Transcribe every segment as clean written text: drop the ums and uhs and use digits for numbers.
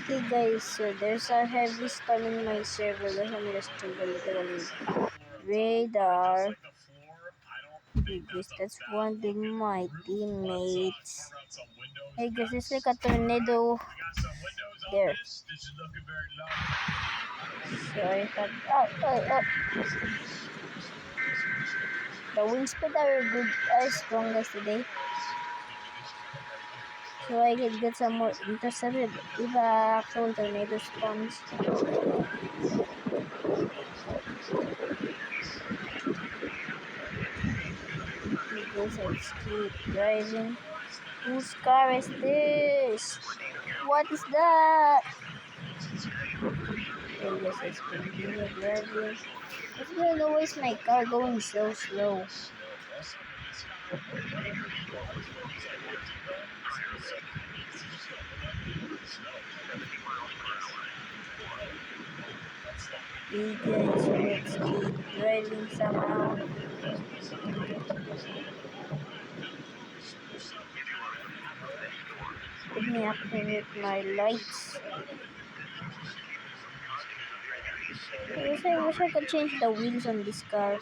Hey guys, so there's a heavy storm in my server. Let me just check the literally radar. Hey guys, that's one of my teammates. Hey guys, it's like a tornado there. So I had the wind speed are good, are strong guys today. So I can get some more intercepted if a actual tornado spawns. You guys, let's keep driving. Whose car is this? What is that? Okay, guys, let's continue driving. What's going on? Why is my car going so slow? Hey guys, let's keep driving somehow. Let me activate my lights. I wish I could change the wheels on this car.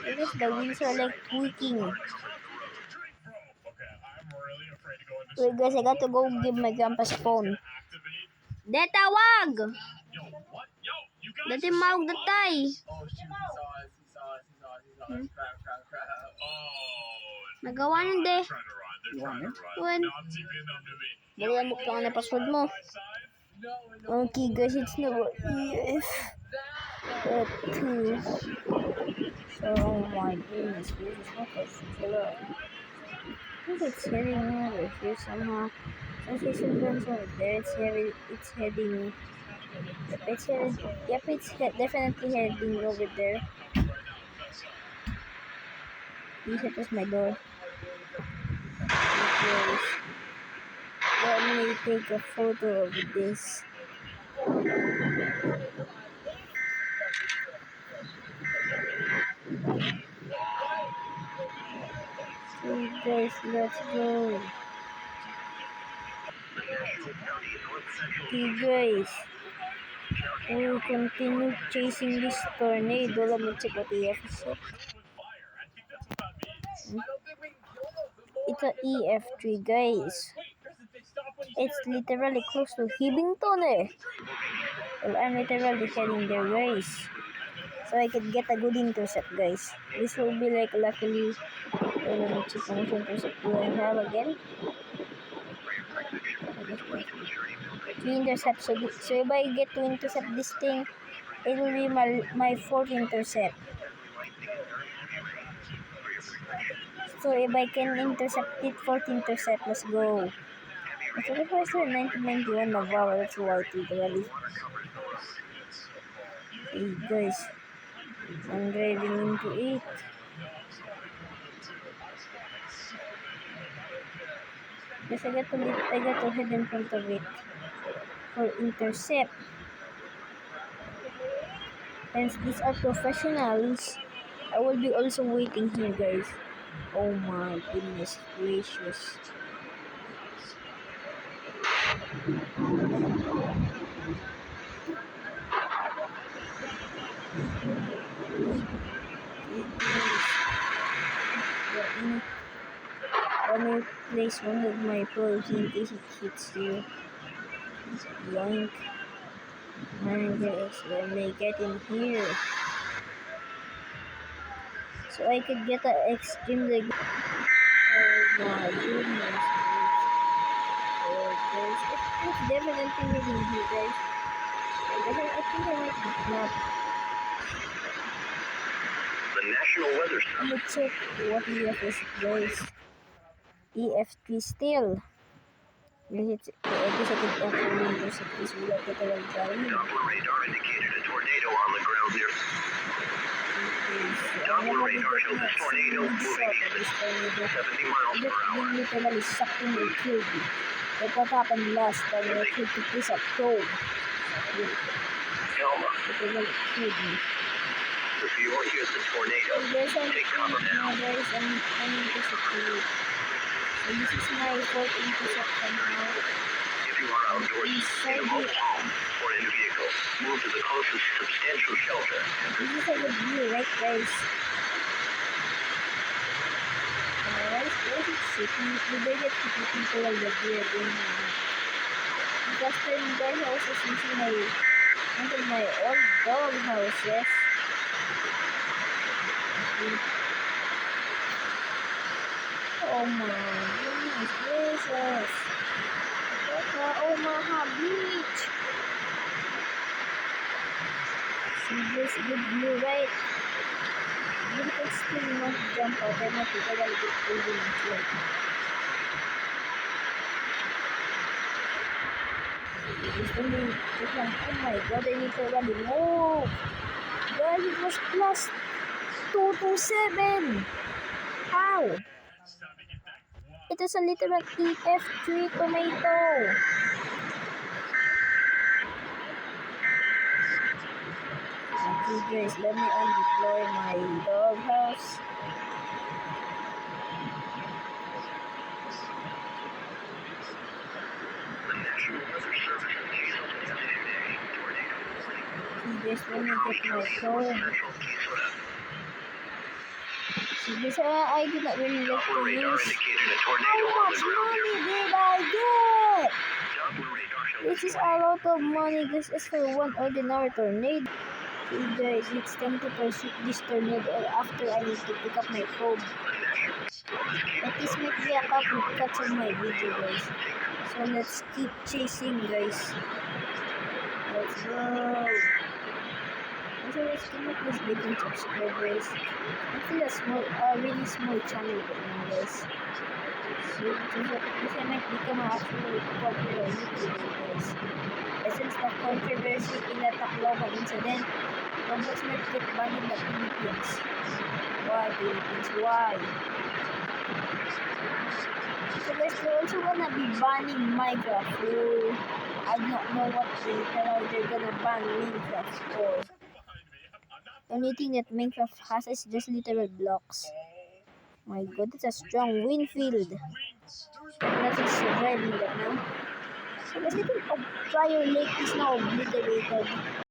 I guess the wheels are like tweaking. Wait guys, I got to go give my grandpa's phone. Detawag! Dati mawag datay. Nagawa nun de. When? Bagayan mo ka na password mo. Okay guys, it's number EF. Two. So, oh my goodness, this is not a killer. I think it's heading over here somehow. Sensation guns over there. It's heading. Yep, it's definitely heading over there. Please open my door. Okay. Let me take a photo of this. Okay guys, let's go. Okay guys, we will continue chasing this tornado. Let me check what the EF is. It's an EF3 guys. It's literally close to Hibington eh. Well, I'm literally heading there guys. So I could get a good intercept guys. This will be like luckily. Let me check how much intercept do I have again. 2 intercepts. So if I get to intercept this thing, it will be my 4th intercept. So if I can intercept it, 4th intercept, let's go. So the first one, 1991 Navarro, that's white literally. Hey guys, I'm driving into it. Yes, I got to head in front of it for intercept. Since these are professionals, I will be also waiting here guys. Oh my goodness gracious. Let me place one of my pearls in case it hits you. Yoink. And guys, let me get in here. So I could get an extremely good. Oh my goodness. Oh guys, it's definitely hitting here guys. I think I might be not. The National Weather Let me check what EF is guys. EF3 still. I guess I could actually intercept this without literal driving. Doppler radar indicated a tornado on the ground near. Doppler radar shows this tornado moving east at 70 miles per hour. They literally sucked in and killed me. Like what happened last time when I tried to place a probe. Elma, Literally killed me. if you are here's the tornado, take cover now. Guys, I'm intercepting it. So this is my 4th intercept now. you are outdoors in a mobile home or in a vehicle, move to the closest substantial shelter. This is a good view, right, guys? Guys, it's city. We better get to the people of the view again. Because then their houses into my old dog houses. Oh my goodness gracious. What the Omaha Beach? See this good view, right? You can still not jump out and not people will get pulled into it. Just only just like, oh my god, I need to really move. Guys, it was plus 227. How? It is a literal TF3 tomato. Okay guys, let me undeploy my doghouse. The National Weather Service issues a today tornado warning. Okay guys, let me County get my counties phone. north central Minnesota. See this, I did not really like Doppler to radar use. indicated a How tornado on much the ground money near. did I get? Doppler radar shows This is a lot of money. This is for one ordinary tornado. Okay guys, it's time to pursue this tornado after I need to pick up my phone. But this might be a couple cuts of my video guys. So let's keep chasing guys. Let's go. Also guys, can you please like and subscribe guys? I feel a really small channel right now guys. So this I might become a actual popular YouTuber guys. Since the controversy in the Tacloban incident, Roblox might get banned in the Philippines. Why Philippines? Why? So guys, they're also gonna be banning Minecraft. So I don't know what the hell they're gonna ban Minecraft for. The only thing that Minecraft has is just literal blocks. My god, that's a strong wind field. Nothing's surviving that now. So guys, I think Fire Lake is now obliterated.